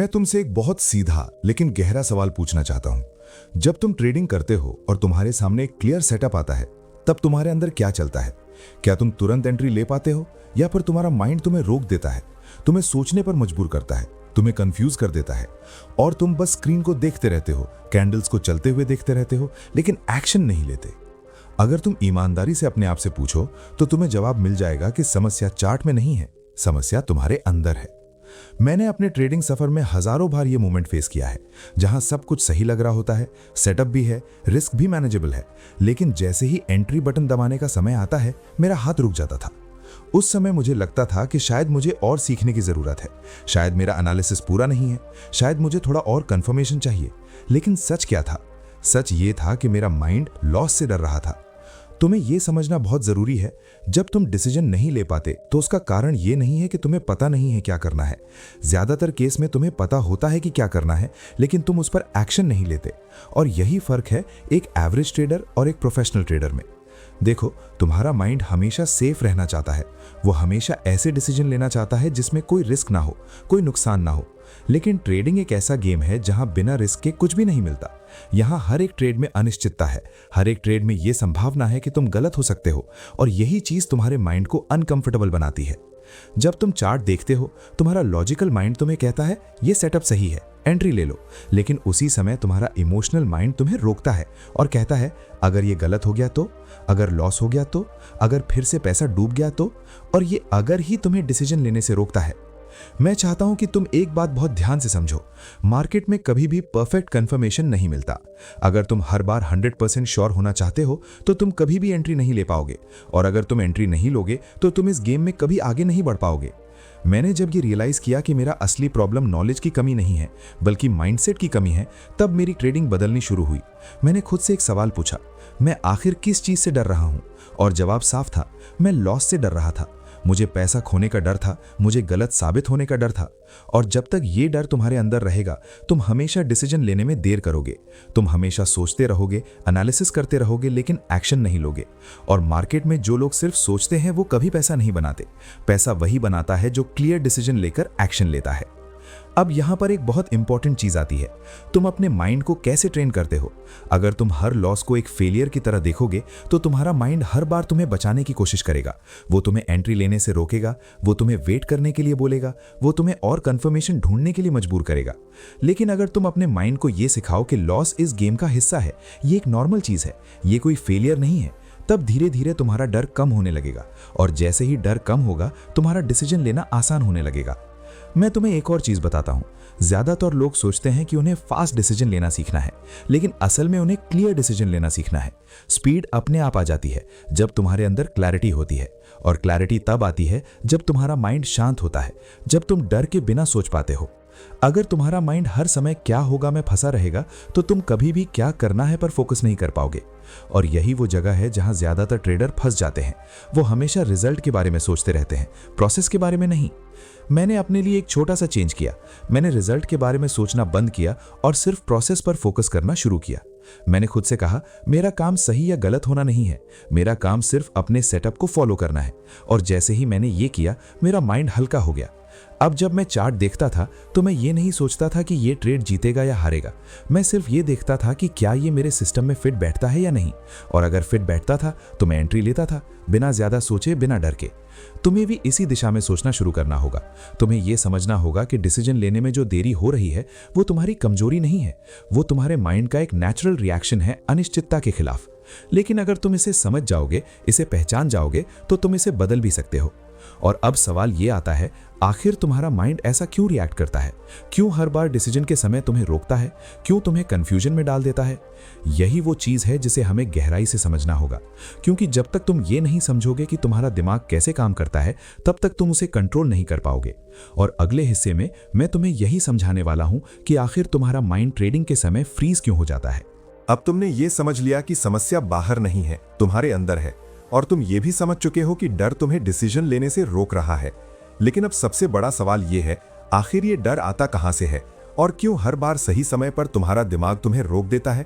मैं तुमसे एक बहुत सीधा लेकिन गहरा सवाल पूछना चाहता हूं। जब तुम ट्रेडिंग करते हो और तुम्हारे सामने एक क्लियर सेटअप आता है, तब तुम्हारे अंदर क्या चलता है? क्या तुम तुरंत एंट्री ले पाते हो, या फिर तुम्हारा माइंड तुम्हें रोक देता है, तुम्हें सोचने पर मजबूर करता है, तुम्हें कंफ्यूज कर देता है और तुम बस स्क्रीन को देखते रहते हो, कैंडल्स को चलते हुए देखते रहते हो, लेकिन एक्शन नहीं लेते? अगर तुम ईमानदारी से अपने आप से पूछो तो तुम्हें जवाब मिल जाएगा कि समस्या चार्ट में नहीं है, समस्या तुम्हारे अंदर है। मैंने अपने ट्रेडिंग सफर में हजारों बार ये मोमेंट फेस किया है जहां सब कुछ सही लग रहा होता है, सेटअप भी है, रिस्क भी मैनेजेबल है, लेकिन जैसे ही एंट्री बटन दबाने का समय आता है, मेरा हाथ रुक जाता था। उस समय मुझे लगता था कि शायद मुझे और सीखने की जरूरत है, शायद मेरा एनालिसिस पूरा नहीं है, शायद मुझे थोड़ा और कंफर्मेशन चाहिए। लेकिन सच क्या था? सच ये था कि मेरा माइंड लॉस से डर रहा था। तुम्हें यह समझना बहुत जरूरी है, जब तुम डिसीजन नहीं ले पाते तो उसका कारण यह नहीं है कि तुम्हें पता नहीं है क्या करना है। ज्यादातर केस में तुम्हें पता होता है कि क्या करना है, लेकिन तुम उस पर एक्शन नहीं लेते। और यही फर्क है एक एवरेज ट्रेडर और एक प्रोफेशनल ट्रेडर में। देखो, तुम्हारा माइंड हमेशा सेफ रहना चाहता है। वो हमेशा ऐसे डिसीजन लेना चाहता है जिसमें कोई रिस्क ना हो, कोई नुकसान ना हो। लेकिन ट्रेडिंग एक ऐसा गेम है जहां बिना रिस्क के कुछ भी नहीं मिलता। यहां हर एक ट्रेड में अनिश्चितता है, हर एक ट्रेड में यह संभावना है कि तुम गलत हो सकते हो, और यही चीज तुम्हारे माइंड को अनकंफर्टेबल बनाती है। जब तुम चार्ट देखते हो, तुम्हारा लॉजिकल माइंड तुम्हें कहता है ये सेटअप सही है, एंट्री ले लो। लेकिन उसी समय तुम्हारा इमोशनल माइंड तुम्हें रोकता है और कहता है अगर ये गलत हो गया तो, अगर लॉस हो गया तो, अगर फिर से पैसा डूब गया तो। और ये अगर ही तुम्हें डिसीजन लेने से रोकता है। मैं चाहता हूं कि तुम एक बात बहुत ध्यान से समझो। मार्केट में कभी भी परफेक्ट कंफर्मेशन नहीं मिलता। अगर तुम हर बार 100% श्योर होना चाहते हो तो तुम कभी भी एंट्री नहीं ले पाओगे, और अगर तुम एंट्री नहीं लोगे तो तुम इस गेम में कभी आगे नहीं बढ़ पाओगे। मैंने जब ये रियलाइज किया कि मेरा असली प्रॉब्लम नॉलेज की कमी नहीं है बल्कि माइंडसेट की कमी है, तब मेरी ट्रेडिंग बदलनी शुरू हुई। मैंने खुद से एक सवाल पूछा, मैं आखिर किस चीज से डर रहा हूं? और जवाब साफ था, मैं लॉस से डर रहा था। मुझे पैसा खोने का डर था, मुझे गलत साबित होने का डर था। और जब तक ये डर तुम्हारे अंदर रहेगा, तुम हमेशा डिसीजन लेने में देर करोगे। तुम हमेशा सोचते रहोगे, एनालिसिस करते रहोगे, लेकिन एक्शन नहीं लोगे। और मार्केट में जो लोग सिर्फ सोचते हैं वो कभी पैसा नहीं बनाते। पैसा वही बनाता है जो क्लियर डिसीजन लेकर एक्शन लेता है। अब यहां पर एक बहुत इंपॉर्टेंट चीज आती है, तुम अपने माइंड को कैसे ट्रेन करते हो। अगर तुम हर लॉस को एक फेलियर की तरह देखोगे तो तुम्हारा माइंड हर बार तुम्हें बचाने की कोशिश करेगा। वो तुम्हें एंट्री लेने से रोकेगा, वो तुम्हें वेट करने के लिए बोलेगा, वो तुम्हें और कंफर्मेशन ढूंढने के लिए मजबूर करेगा। लेकिन अगर तुम अपने माइंड को यह सिखाओ कि लॉस इस गेम का हिस्सा है, ये एक नॉर्मल चीज है, ये कोई फेलियर नहीं है, तब धीरे धीरे तुम्हारा डर कम होने लगेगा। और जैसे ही डर कम होगा, तुम्हारा डिसीजन लेना आसान होने लगेगा। मैं तुम्हें एक और चीज बताता हूं, ज्यादातर लोग सोचते हैं कि उन्हें फास्ट डिसीजन लेना सीखना है, लेकिन असल में उन्हें क्लियर डिसीजन लेना सीखना है। स्पीड अपने आप आ जाती है जब तुम्हारे अंदर क्लैरिटी होती है, और क्लैरिटी तब आती है जब तुम्हारा माइंड शांत होता है, जब तुम डर के बिना सोच पाते हो। अगर तुम्हारा माइंड हर समय क्या होगा में फंसा रहेगा तो तुम कभी भी क्या करना है पर फोकस नहीं कर पाओगे। और यही वो जगह है जहां ज्यादातर ट्रेडर फंस जाते हैं। वो हमेशा रिजल्ट के बारे में सोचते रहते हैं, प्रोसेस के बारे में नहीं। मैंने अपने लिए एक छोटा सा चेंज किया। मैंने रिजल्ट के बारे में सोचना बंद किया और सिर्फ प्रोसेस पर फोकस करना शुरू किया। मैंने खुद से कहा, मेरा काम सही या गलत होना नहीं है, मेरा काम सिर्फ अपने सेटअप को फॉलो करना है। और जैसे ही मैंने ये किया, मेरा माइंड हल्का हो गया। अब जब मैं चार्ट देखता था तो मैं ये नहीं सोचता था कि ये ट्रेड जीतेगा या हारेगा। मैं सिर्फ ये देखता था कि क्या ये मेरे सिस्टम में फिट बैठता है या नहीं। और अगर फिट बैठता था तो मैं एंट्री लेता था, बिना ज्यादा सोचे, बिना डर के। तुम्हें भी इसी दिशा में सोचना शुरू करना होगा। तुम्हें यह समझना होगा कि डिसीजन लेने में जो देरी हो रही है वो तुम्हारी कमजोरी नहीं है, वो तुम्हारे माइंड का एक नेचुरल रिएक्शन है अनिश्चितता के खिलाफ। लेकिन अगर तुम इसे समझ जाओगे, इसे पहचान जाओगे, तो तुम इसे बदल भी सकते हो। और अब सवाल ये आता है, आखिर तुम्हारा माइंड ऐसा क्यों रिएक्ट करता है? क्यों हर बार डिसीजन के समय तुम्हें रोकता है? क्यों तुम्हें कंफ्यूजन में डाल देता है? यही वो चीज है जिसे हमें गहराई से समझना होगा, क्योंकि जब तक तुम ये नहीं समझोगे कि तुम्हारा दिमाग कैसे काम करता है, तब तक तुम उसे कंट्रोल नहीं कर पाओगे। और अगले हिस्से में मैं तुम्हें यही समझाने वाला हूं कि आखिर तुम्हारा माइंड ट्रेडिंग के समय फ्रीज क्यों हो जाता है। अब तुमने ये समझ लिया कि समस्या बाहर नहीं है, तुम्हारे अंदर है। और तुम ये भी समझ चुके हो कि डर तुम्हें डिसीजन लेने से रोक रहा है। लेकिन अब सबसे बड़ा सवाल ये है, आखिर ये डर आता कहां से है, और क्यों हर बार सही समय पर तुम्हारा दिमाग तुम्हें रोक देता है?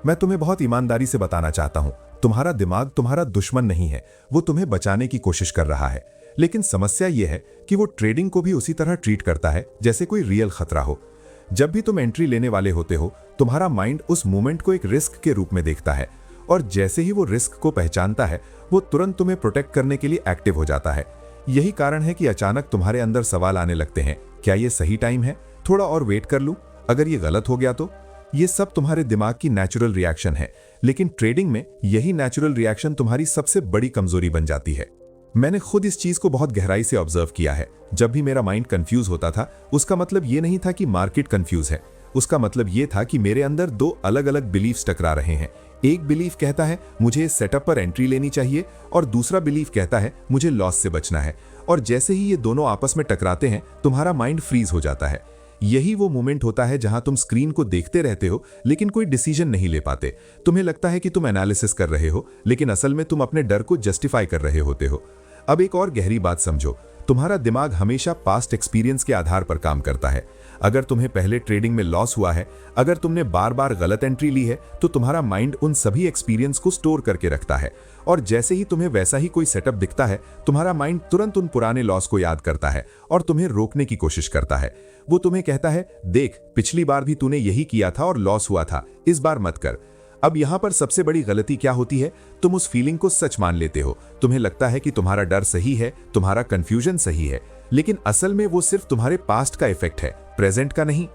मैं तुम्हें बहुत ईमानदारी से बताना चाहता हूं, तुम्हारा दिमाग तुम्हारा दुश्मन नहीं है, वो तुम्हें बचाने की कोशिश कर रहा है। लेकिन समस्या यह है कि वो ट्रेडिंग को भी उसी तरह ट्रीट करता है जैसे कोई रियल खतरा हो। जब भी तुम एंट्री लेने वाले होते हो, तुम्हारा माइंड उस मूवमेंट को एक रिस्क के रूप में देखता है, और जैसे ही वो रिस्क को पहचानता है, वो तुरंत तुम्हें प्रोटेक्ट करने के लिए एक्टिव हो जाता है। यही कारण है कि अचानक तुम्हारे अंदर सवाल आने लगते हैं, क्या ये सही टाइम है, थोड़ा और वेट कर लूं, अगर ये गलत हो गया तो। ये सब तुम्हारे दिमाग की नेचुरल रिएक्शन है, लेकिन ट्रेडिंग में यही नेचुरल रिएक्शन तुम्हारी सबसे बड़ी कमजोरी बन जाती है। मैंने खुद इस चीज को बहुत गहराई से ऑब्जर्व किया है। जब भी मेरा माइंड कंफ्यूज होता था, उसका मतलब ये नहीं था कि मार्केट कंफ्यूज है, उसका मतलब ये था कि मेरे अंदर दो अलग अलग बिलीफ्स टकरा रहे हैं। एक बिलीफ कहता है मुझे इस सेटअप पर एंट्री लेनी चाहिए, और दूसरा बिलीफ कहता है मुझे लॉस से बचना है। और जैसे ही ये दोनों आपस में टकराते हैं, तुम्हारा माइंड फ्रीज हो जाता है। यही वो मोमेंट होता है जहां तुम स्क्रीन को देखते रहते हो लेकिन कोई डिसीजन नहीं ले पाते। तुम्हें लगता है कि तुम एनालिसिस कर रहे हो, लेकिन असल में तुम अपने डर को जस्टिफाई कर रहे होते हो। अब एक और गहरी बात समझो, तुम्हारा दिमाग हमेशा पास्ट एक्सपीरियंस के आधार पर काम करता है। अगर तुम्हें पहले ट्रेडिंग में लॉस हुआ है, अगर तुमने बार बार गलत एंट्री ली है, तो तुम्हारा माइंड उन सभी एक्सपीरियंस को स्टोर करके रखता है। और जैसे ही तुम्हें वैसा ही कोई सेटअप दिखता है, तुम्हारा माइंड तुरंत उन पुराने लॉस को याद करता है और तुम्हें रोकने की कोशिश करता है। वो तुम्हें कहता है, देख, पिछली बार भी तूने यही किया था और लॉस हुआ था, इस बार मत कर। अब यहां पर सबसे बड़ी गलती क्या होती है, तुम उस फीलिंग को सच मान लेते हो। तुम्हें लगता है कि तुम्हारा डर सही है, तुम्हारा कंफ्यूजन सही है, लेकिन असल में वो सिर्फ तुम्हारे पास्ट का इफेक्ट है, प्रेजेंट का नहीं।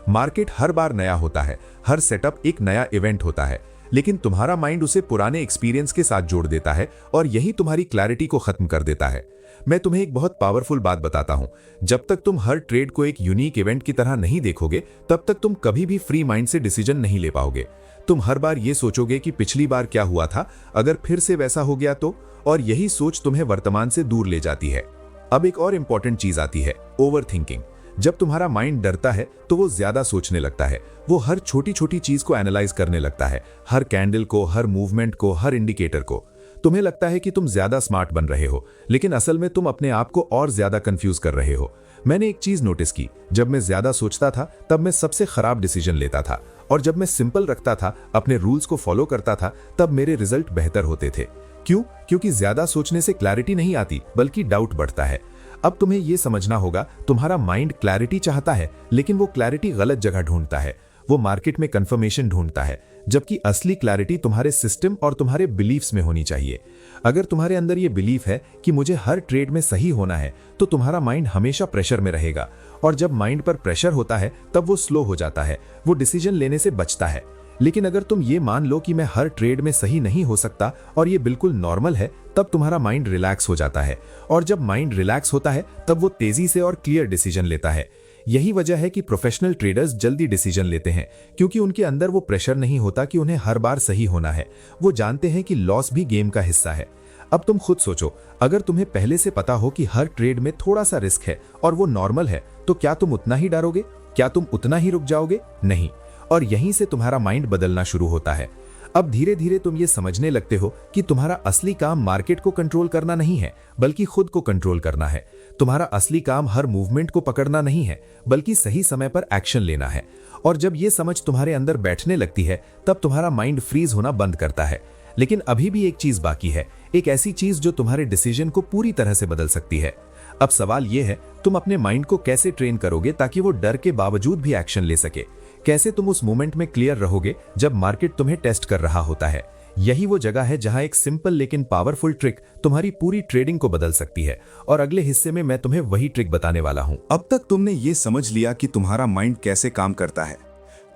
मार्केट हर बार नया होता है, हर सेटअप एक नया इवेंट होता है, लेकिन तुम्हारा माइंड उसे पुराने एक्सपीरियंस के साथ जोड़ देता है, और यही तुम्हारी क्लैरिटी को खत्म कर देता है। मैं तुम्हें एक बहुत पावरफुल बात बताता हूं, जब तक तुम हर ट्रेड को एक यूनिक इवेंट की तरह नहीं देखोगे, तब तक तुम कभी भी फ्री माइंड से डिसीजन नहीं ले पाओगे। तुम हर बार ये सोचोगे कि पिछली बार क्या हुआ था, अगर फिर से वैसा हो गया तो, और यही सोच तुम्हें वर्तमान से दूर ले जाती है। अब एक और इंपॉर्टेंट चीज आती है, ओवर थिंकिंग। जब तुम्हारा माइंड डरता है तो वो ज्यादा सोचने लगता है। वो हर छोटी छोटी चीज को एनालाइज करने लगता है, हर कैंडल को, हर मूवमेंट को, हर इंडिकेटर को। तुम्हें लगता है कि तुम ज्यादा स्मार्ट बन रहे हो, लेकिन असल में तुम अपने आप को और ज्यादा कंफ्यूज कर रहे हो। मैंने एक चीज नोटिस की, जब मैं ज्यादा सोचता था तब मैं सबसे खराब डिसीजन लेता था, और जब मैं सिंपल रखता था, अपने रूल्स को फॉलो करता था, तब मेरे रिजल्ट बेहतर होते थे। क्यों? क्योंकि ज्यादा सोचने से क्लैरिटी नहीं आती, बल्कि डाउट बढ़ता है। अब तुम्हें यह समझना होगा, तुम्हारा माइंड क्लैरिटी चाहता है, लेकिन वो क्लैरिटी गलत जगह ढूंढता है। वो मार्केट में कंफर्मेशन ढूंढता है, जबकि असली क्लैरिटी तुम्हारे सिस्टम और तुम्हारे बिलीफ्स में होनी चाहिए। अगर तुम्हारे अंदर ये बिलीफ है कि मुझे हर ट्रेड में सही होना है, तो तुम्हारा माइंड हमेशा प्रेशर में रहेगा, और जब माइंड पर प्रेशर होता है तब वो स्लो हो जाता है, वो डिसीजन लेने से बचता है। लेकिन अगर तुम ये मान लो कि मैं हर ट्रेड में सही नहीं हो सकता और ये बिल्कुल नॉर्मल है, तब तुम्हारा माइंड रिलैक्स हो जाता है, और जब माइंड रिलैक्स होता है तब वो तेजी से और क्लियर डिसीजन लेता है। यही वजह है कि प्रोफेशनल ट्रेडर्स जल्दी डिसीजन लेते हैं, क्योंकि उनके अंदर वो प्रेशर नहीं होता कि उन्हें हर बार सही होना है। वो जानते हैं कि लॉस भी गेम का हिस्सा है। अब तुम खुद सोचो, अगर तुम्हें पहले से पता हो कि हर ट्रेड में थोड़ा सा रिस्क है और वो नॉर्मल है, तो क्या तुम उतना ही डरोगे? क्या तुम उतना ही रुक जाओगे? नहीं। और यहीं से तुम्हारा माइंड बदलना शुरू होता है। अब धीरे धीरे तुम ये समझने लगते हो कि तुम्हारा असली काम मार्केट को कंट्रोल करना नहीं है, बल्कि खुद को कंट्रोल करना है। तुम्हारा असली काम हर मूवमेंट को पकड़ना नहीं है, बल्कि सही समय पर एक्शन लेना है। और जब ये समझ तुम्हारे अंदर बैठने लगती है, तब तुम्हारा माइंड फ्रीज होना बंद करता है। लेकिन अभी भी एक चीज बाकी है, एक ऐसी चीज जो तुम्हारे डिसीजन को पूरी तरह से बदल सकती है। अब सवाल यह है, तुम अपने माइंड को कैसे ट्रेन करोगे ताकि वो डर के बावजूद भी एक्शन ले सके? कैसे तुम उस मोमेंट में क्लियर रहोगे जब मार्केट तुम्हें टेस्ट कर रहा होता है? यही वो जगह है जहां एक सिंपल लेकिन पावरफुल ट्रिक तुम्हारी पूरी ट्रेडिंग को बदल सकती है, और अगले हिस्से में मैं तुम्हें वही ट्रिक बताने वाला हूं। अब तक तुमने ये समझ लिया कि तुम्हारा माइंड कैसे काम करता है,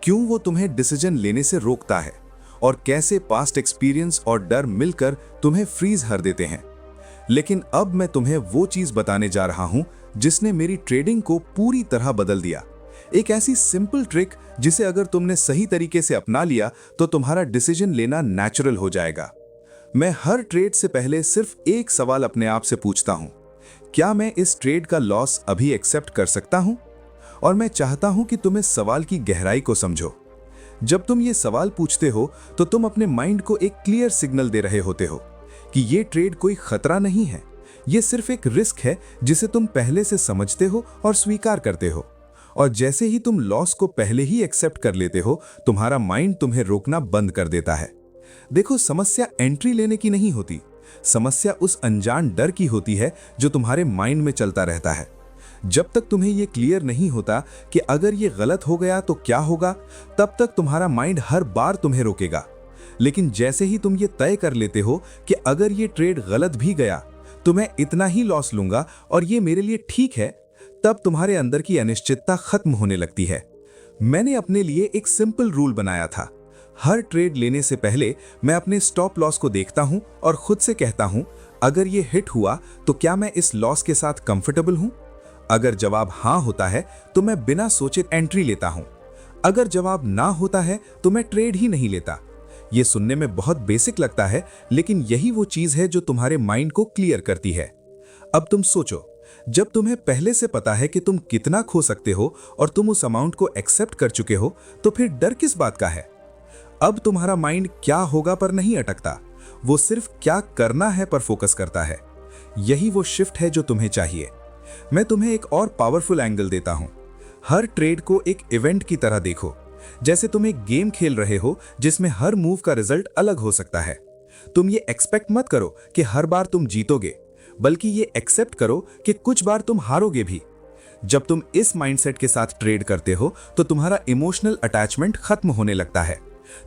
क्यों वो तुम्हें डिसीजन लेने से रोकता है, और कैसे पास्ट एक्सपीरियंस और डर मिलकर तुम्हें फ्रीज कर देते हैं। लेकिन अब मैं तुम्हें वो चीज बताने जा रहा हूं जिसने मेरी ट्रेडिंग को पूरी तरह बदल दिया। एक ऐसी सिंपल ट्रिक जिसे अगर तुमने सही तरीके से अपना लिया तो तुम्हारा डिसीजन लेना नेचुरल हो जाएगा। मैं हर ट्रेड से पहले सिर्फ एक सवाल अपने आप से पूछता हूं, क्या मैं इस ट्रेड का लॉस अभी एक्सेप्ट कर सकता हूं? और मैं चाहता हूं कि तुम इस सवाल की गहराई को समझो। जब तुम ये सवाल पूछते हो तो तुम अपने माइंड को एक क्लियर सिग्नल दे रहे होते हो कि ये ट्रेड कोई खतरा नहीं है, ये सिर्फ एक रिस्क है जिसे तुम पहले से समझते हो और स्वीकार करते हो। और जैसे ही तुम लॉस को पहले ही एक्सेप्ट कर लेते हो, तुम्हारा माइंड तुम्हें रोकना बंद कर देता है। देखो, समस्या एंट्री लेने की नहीं होती, समस्या उस अनजान डर की होती है जो तुम्हारे माइंड में चलता रहता है। जब तक तुम्हें ये क्लियर नहीं होता कि अगर ये गलत हो गया तो क्या होगा, तब तक तुम्हारा माइंड हर बार तुम्हें रोकेगा। लेकिन जैसे ही तुम ये तय कर लेते हो कि अगर ये ट्रेड गलत भी गया तो मैं इतना ही लॉस लूंगा और ये मेरे लिए ठीक है, तब तुम्हारे अंदर की अनिश्चितता खत्म होने लगती है। मैंने अपने लिए एक सिंपल रूल बनाया था। हर ट्रेड लेने से पहले मैं अपने स्टॉप लॉस को देखता हूं और खुद से कहता हूं, अगर ये हिट हुआ तो क्या मैं इस लॉस के साथ कंफर्टेबल हूं? अगर जवाब हाँ होता है तो मैं बिना सोचे एंट्री लेता हूं। अगर जवाब ना होता है तो मैं ट्रेड ही नहीं लेता। ये सुनने में बहुत बेसिक लगता है, लेकिन यही वो चीज है जो तुम्हारे माइंड को क्लियर करती है। अब तुम सोचो, जब तुम्हें पहले से पता है कि तुम कितना खो सकते हो और तुम उस अमाउंट को एक्सेप्ट कर चुके हो, तो फिर डर किस बात का है? अब तुम्हारा माइंड क्या होगा पर नहीं अटकता, वो सिर्फ क्या करना है पर फोकस करता है। यही वो शिफ्ट है जो तुम्हें चाहिए। मैं तुम्हें एक और पावरफुल एंगल देता हूं। हर ट्रेड को एक इवेंट की तरह देखो, जैसे तुम एक गेम खेल रहे हो जिसमें हर मूव का रिजल्ट अलग हो सकता है। तुम ये एक्सपेक्ट मत करो कि हर बार तुम जीतोगे, बल्कि ये एक्सेप्ट करो कि कुछ बार तुम हारोगे भी। जब तुम इस माइंडसेट के साथ ट्रेड करते हो तो तुम्हारा इमोशनल अटैचमेंट खत्म होने लगता है।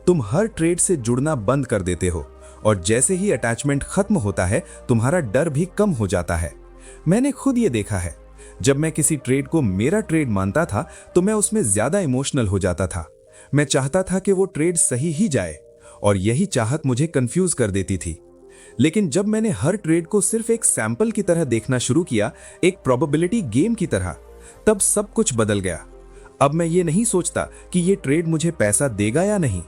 तुम हर ट्रेड से जुड़ना बंद कर देते हो और जैसे ही अटैचमेंट खत्म होता है, तुम्हारा डर भी कम हो जाता है। मैंने खुद ये देखा है, जब मैं किसी ट्रेड को मेरा ट्रेड मानता था तो मैं उसमें ज्यादा इमोशनल हो जाता था। मैं चाहता था कि वो ट्रेड सही ही जाए और यही चाहत मुझे कंफ्यूज कर देती थी। लेकिन जब मैंने हर ट्रेड को सिर्फ एक सैंपल की तरह देखना शुरू किया, एक प्रोबेबिलिटी गेम की तरह, तब सब कुछ बदल गया। अब मैं ये नहीं सोचता कि ये ट्रेड मुझे पैसा देगा या नहीं।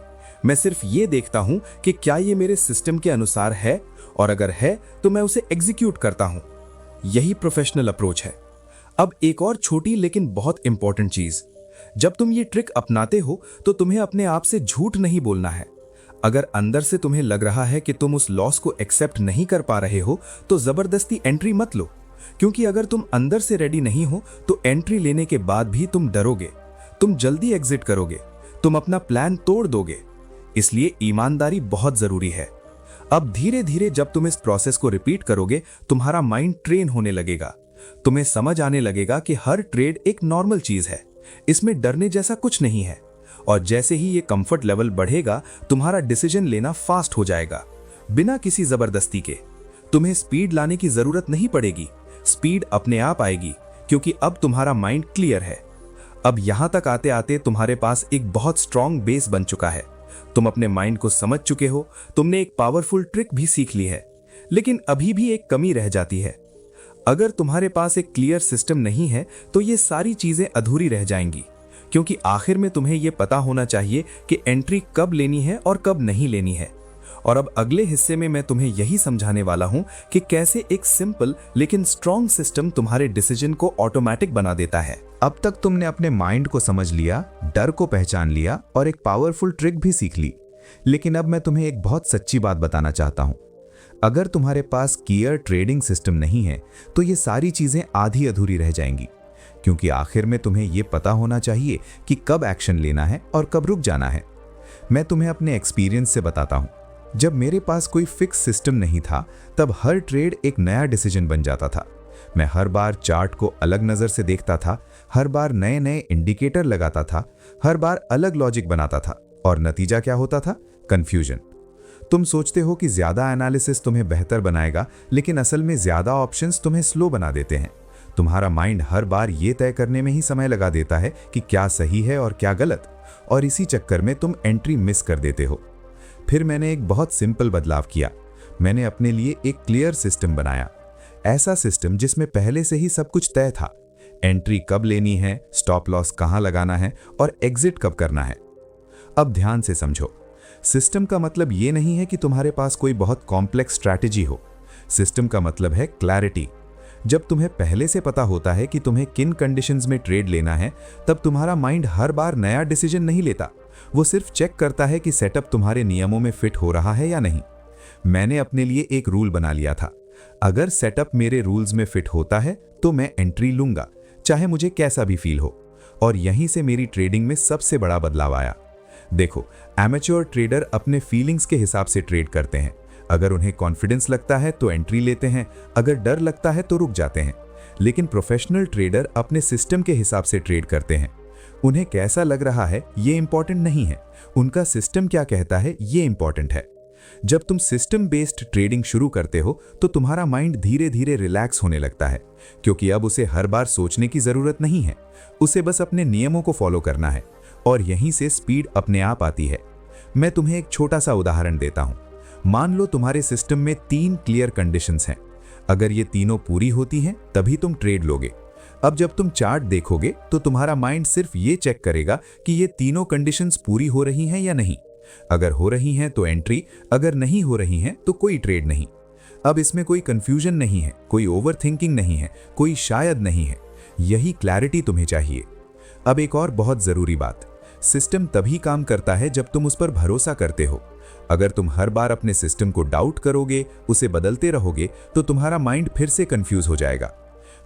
मैं सिर्फ ये देखता हूं कि क्या ये मेरे सिस्टम के अनुसार है, और अगर है तो मैं उसे एग्जीक्यूट करता हूं। यही प्रोफेशनल अप्रोच है। अब एक और छोटी लेकिन बहुत इंपॉर्टेंट चीज, जब तुम ये ट्रिक अपनाते हो तो तुम्हें अपने आप से झूठ नहीं बोलना है। अगर अंदर से तुम्हें लग रहा है कि तुम उस लॉस को एक्सेप्ट नहीं कर पा रहे हो, तो जबरदस्ती एंट्री मत लो, क्योंकि अगर तुम अंदर से रेडी नहीं हो तो एंट्री लेने के बाद भी तुम डरोगे, तुम जल्दी एग्जिट करोगे, तुम अपना प्लान तोड़ दोगे। इसलिए ईमानदारी बहुत जरूरी है। अब धीरे धीरे जब तुम इस प्रोसेस को रिपीट करोगे, तुम्हारा माइंड ट्रेन होने लगेगा। तुम्हें समझ आने लगेगा कि हर ट्रेड एक नॉर्मल चीज है, इसमें डरने जैसा कुछ नहीं है। और जैसे ही ये कंफर्ट लेवल बढ़ेगा, तुम्हारा डिसीजन लेना फास्ट हो जाएगा, बिना किसी जबरदस्ती के। तुम्हें स्पीड लाने की जरूरत नहीं पड़ेगी, स्पीड अपने आप आएगी, क्योंकि अब तुम्हारा माइंड क्लियर है। अब यहां तक आते आते तुम्हारे पास एक बहुत स्ट्रांग बेस बन चुका है। तुम अपने माइंड को समझ चुके हो, तुमने एक पावरफुल ट्रिक भी सीख ली है। लेकिन अभी भी एक कमी रह जाती है। अगर तुम्हारे पास एक क्लियर सिस्टम नहीं है तो ये सारी चीजें अधूरी रह जाएंगी, क्योंकि आखिर में तुम्हें यह पता होना चाहिए कि एंट्री कब लेनी है और कब नहीं लेनी है। और अब अगले हिस्से में मैं तुम्हें यही समझाने वाला हूं कि कैसे एक सिंपल लेकिन स्ट्रॉन्ग सिस्टम तुम्हारे डिसीजन को ऑटोमेटिक बना देता है। अब तक तुमने अपने माइंड को समझ लिया, डर को पहचान लिया और एक पावरफुल ट्रिक भी सीख ली। लेकिन अब मैं तुम्हें एक बहुत सच्ची बात बताना चाहता हूं। अगर तुम्हारे पास क्लियर ट्रेडिंग सिस्टम नहीं है तो ये सारी चीजें आधी अधूरी रह जाएंगी, क्योंकि आखिर में तुम्हें ये पता होना चाहिए कि कब एक्शन लेना है और कब रुक जाना है। मैं तुम्हें अपने एक्सपीरियंस से बताता हूं। जब मेरे पास कोई फिक्स सिस्टम नहीं था, तब हर ट्रेड एक नया डिसीजन बन जाता था। मैं हर बार चार्ट को अलग नजर से देखता था, हर बार नए नए इंडिकेटर लगाता था, हर बार अलग लॉजिक बनाता था, और नतीजा क्या होता था? कंफ्यूजन। तुम सोचते हो कि ज्यादा एनालिसिस तुम्हें बेहतर बनाएगा, लेकिन असल में ज्यादा ऑप्शंस तुम्हें स्लो बना देते हैं। तुम्हारा माइंड हर बार ये तय करने में ही समय लगा देता है कि क्या सही है और क्या गलत, और इसी चक्कर में तुम एंट्री मिस कर देते हो। फिर मैंने एक बहुत सिंपल बदलाव किया। मैंने अपने लिए एक क्लियर सिस्टम बनाया, ऐसा सिस्टम जिसमें पहले से ही सब कुछ तय था। एंट्री कब लेनी है, स्टॉप लॉस कहां लगाना है और एग्जिट कब करना है। अब ध्यान से समझो, सिस्टम का मतलब ये नहीं है कि तुम्हारे पास कोई बहुत कॉम्प्लेक्स स्ट्रैटेजी हो। सिस्टम का मतलब है क्लैरिटी। जब तुम्हें पहले से पता होता है कि तुम्हें किन कंडीशंस में ट्रेड लेना है, तब तुम्हारा माइंड हर बार नया डिसीजन नहीं लेता, वो सिर्फ चेक करता है कि सेटअप तुम्हारे नियमों में फिट हो रहा है या नहीं। मैंने अपने लिए एक रूल बना लिया था, अगर सेटअप मेरे रूल्स में फिट होता है तो मैं एंट्री लूंगा, चाहे मुझे कैसा भी फील हो। और यहीं से मेरी ट्रेडिंग में सबसे बड़ा बदलाव आया। देखो, एमेच्योर ट्रेडर अपने फीलिंग्स के हिसाब से ट्रेड करते हैं, अगर उन्हें कॉन्फिडेंस लगता है तो एंट्री लेते हैं, अगर डर लगता है तो रुक जाते हैं। लेकिन प्रोफेशनल ट्रेडर अपने सिस्टम के हिसाब से ट्रेड करते हैं। उन्हें कैसा लग रहा है ये इंपॉर्टेंट नहीं है, उनका सिस्टम क्या कहता है ये इंपॉर्टेंट है। जब तुम सिस्टम बेस्ड ट्रेडिंग शुरू करते हो तो तुम्हारा माइंड धीरे धीरे रिलैक्स होने लगता है, क्योंकि अब उसे हर बार सोचने की जरूरत नहीं है, उसे बस अपने नियमों को फॉलो करना है और यहीं से स्पीड अपने आप आती है। मैं तुम्हें एक छोटा सा उदाहरण देता हूं। मान लो तुम्हारे सिस्टम में 3 क्लियर कंडीशंस हैं। अगर ये तीनों पूरी होती हैं तभी तुम ट्रेड लोगे। अब जब तुम चार्ट देखोगे तो तुम्हारा माइंड सिर्फ ये चेक करेगा कि ये तीनों कंडीशंस पूरी हो रही हैं या नहीं। अगर हो रही हैं तो एंट्री, अगर नहीं हो रही हैं तो कोई ट्रेड नहीं। अब इसमें कोई कंफ्यूजन नहीं है, कोई ओवरथिंकिंग नहीं है, कोई शायद नहीं है। यही क्लैरिटी तुम्हें चाहिए। अब एक और बहुत जरूरी बात, सिस्टम तभी काम करता है जब तुम उस पर भरोसा करते हो। अगर तुम हर बार अपने सिस्टम को डाउट करोगे, उसे बदलते रहोगे, तो तुम्हारा माइंड फिर से कंफ्यूज हो जाएगा।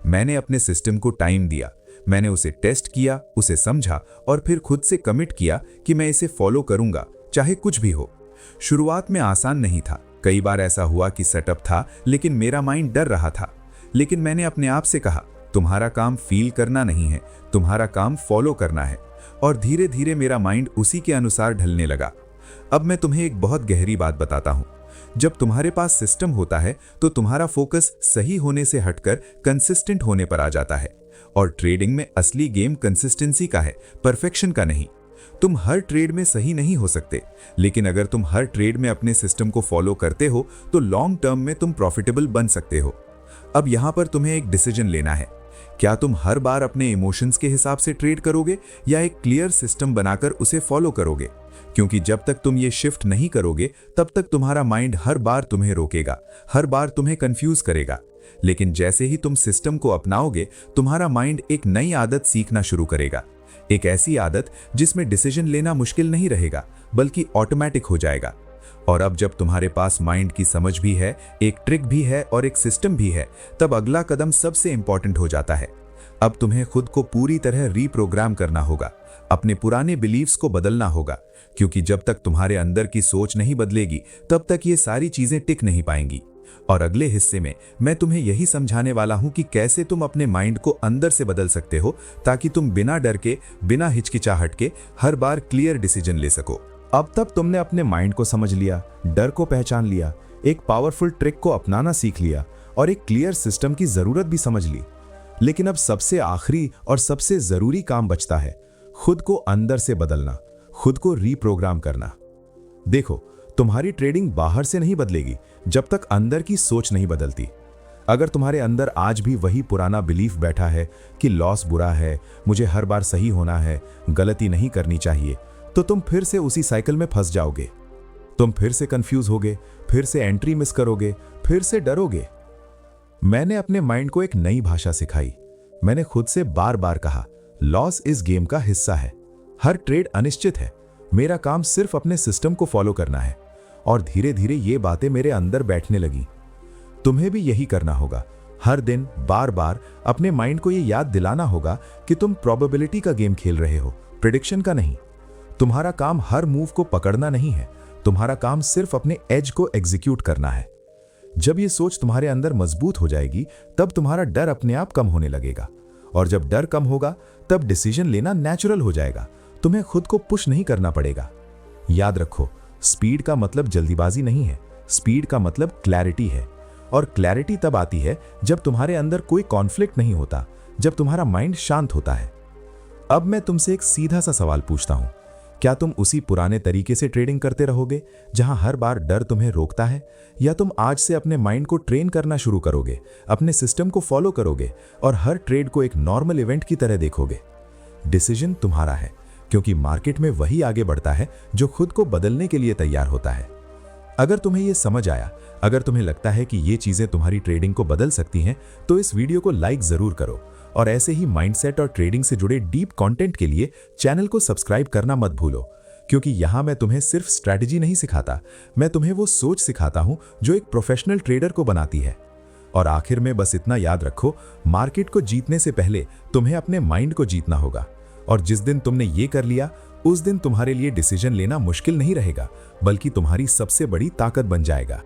मैंने अपने सिस्टम को टाइम दिया, मैंने उसे टेस्ट किया, उसे समझा और फिर खुद से कमिट किया कि मैं इसे फॉलो करूंगा, चाहे कुछ भी हो। शुरुआत में आसान नहीं था। कई बार ऐसा हुआ कि सेटअप था लेकिन मेरा माइंड डर रहा था। लेकिन मैंने अपने आप से कहा, तुम्हारा काम फील करना नहीं है, तुम्हारा काम फॉलो करना है। और धीरे धीरे मेरा माइंड उसी के अनुसार ढलने लगा। अब मैं तुम्हें एक बहुत गहरी बात बताता हूं। जब तुम्हारे पास सिस्टम होता है तो तुम्हारा फोकस सही होने से हटकर कंसिस्टेंट होने पर आ जाता है। और ट्रेडिंग में असली गेम कंसिस्टेंसी का है, परफेक्शन का नहीं। तुम हर ट्रेड में सही नहीं हो सकते, लेकिन अगर तुम हर ट्रेड में अपने सिस्टम को फॉलो करते हो तो लॉन्ग टर्म में तुम प्रॉफिटेबल बन सकते हो। अब यहां पर तुम्हें एक डिसीजन लेना है। क्या तुम हर बार अपने इमोशंस के हिसाब से ट्रेड करोगे या एक क्लियर सिस्टम बनाकर उसे फॉलो करोगे? क्योंकि जब तक तुम ये शिफ्ट नहीं करोगे तब तक तुम्हारा माइंड हर बार तुम्हें रोकेगा, हर बार तुम्हें कंफ्यूज करेगा। लेकिन जैसे ही तुम सिस्टम को अपनाओगे, तुम्हारा माइंड एक नई आदत सीखना शुरू करेगा। एक ऐसी आदत जिसमें डिसीजन लेना मुश्किल नहीं रहेगा, बल्कि ऑटोमेटिक हो जाएगा। और अब जब तुम्हारे पास माइंड की समझ भी है, एक ट्रिक भी है और एक सिस्टम भी है, तब अगला कदम सबसे इंपॉर्टेंट हो जाता है। अब तुम्हें खुद को पूरी तरह रीप्रोग्राम करना होगा, अपने पुराने बिलीव्स को बदलना होगा, क्योंकि जब तक तुम्हारे अंदर की सोच नहीं बदलेगी तब तक ये सारी चीजें टिक नहीं पाएंगी। और अगले हिस्से में मैं तुम्हें यही समझाने वाला हूं कि कैसे तुम अपने माइंड को अंदर से बदल सकते हो, ताकि तुम बिना डर के, बिना हिचकिचाहट के हर बार क्लियर डिसीजन ले सको। अब तक तुमने अपने माइंड को समझ लिया, डर को पहचान लिया, एक पावरफुल ट्रिक को अपनाना सीख लिया और एक क्लियर सिस्टम की जरूरत भी समझ ली। लेकिन अब सबसे आखिरी और सबसे जरूरी काम बचता है, खुद को अंदर से बदलना, खुद को रीप्रोग्राम करना। देखो, तुम्हारी ट्रेडिंग बाहर से नहीं बदलेगी जब तक अंदर की सोच नहीं बदलती। अगर तुम्हारे अंदर आज भी वही पुराना बिलीफ बैठा है कि लॉस बुरा है, मुझे हर बार सही होना है, गलती नहीं करनी चाहिए, तो तुम फिर से उसी साइकिल में फंस जाओगे। तुम फिर से कंफ्यूज होगे, फिर से एंट्री मिस करोगे, फिर से डरोगे। मैंने अपने माइंड को एक नई भाषा सिखाई। मैंने खुद से बार बार कहा, लॉस इस गेम का हिस्सा है, हर ट्रेड अनिश्चित है, मेरा काम सिर्फ अपने सिस्टम को फॉलो करना है। और धीरे धीरे ये बातें मेरे अंदर बैठने लगी। तुम्हें भी यही करना होगा। हर दिन बार बार अपने माइंड को ये याद दिलाना होगा कि तुम प्रोबेबिलिटी का गेम खेल रहे हो, प्रेडिक्शन का नहीं। तुम्हारा काम हर मूव को पकड़ना नहीं है, तुम्हारा काम सिर्फ अपने एज को एग्जीक्यूट करना है। जब ये सोच तुम्हारे अंदर मजबूत हो जाएगी, तब तुम्हारा डर अपने आप कम होने लगेगा। और जब डर कम होगा तब डिसीजन लेना नेचुरल हो जाएगा। तुम्हें खुद को पुश नहीं करना पड़ेगा। याद रखो, स्पीड का मतलब जल्दीबाजी नहीं है, स्पीड का मतलब क्लैरिटी है। और क्लैरिटी तब आती है जब तुम्हारे अंदर कोई कॉन्फ्लिक्ट नहीं होता, जब तुम्हारा माइंड शांत होता है। अब मैं तुमसे एक सीधा सा सवाल पूछता हूं, क्या तुम उसी पुराने तरीके से ट्रेडिंग करते रहोगे जहां हर बार डर तुम्हें रोकता है, या तुम आज से अपने माइंड को ट्रेन करना शुरू करोगे, अपने सिस्टम को फॉलो करोगे और हर ट्रेड को एक नॉर्मल इवेंट की तरह देखोगे? डिसीजन तुम्हारा है, क्योंकि मार्केट में वही आगे बढ़ता है जो खुद को बदलने के लिए तैयार होता है। अगर तुम्हें यह समझ आया, अगर तुम्हें लगता है कि ये चीजें तुम्हारी ट्रेडिंग को बदल सकती हैं, तो इस वीडियो को लाइक जरूर करो और ऐसे ही माइंडसेट और ट्रेडिंग से जुड़े डीप कंटेंट के लिए चैनल को सब्सक्राइब करना मत भूलो, क्योंकि यहां मैं तुम्हें सिर्फ स्ट्रैटेजी नहीं सिखाता, मैं तुम्हें वो सोच सिखाता हूं जो एक प्रोफेशनल ट्रेडर को बनाती है। और आखिर में बस इतना याद रखो, मार्केट को जीतने से पहले तुम्हें अपने माइंड को जीतना होगा। और जिस दिन तुमने ये कर लिया, उस दिन तुम्हारे लिए डिसीजन लेना मुश्किल नहीं रहेगा, बल्कि तुम्हारी सबसे बड़ी ताकत बन जाएगा।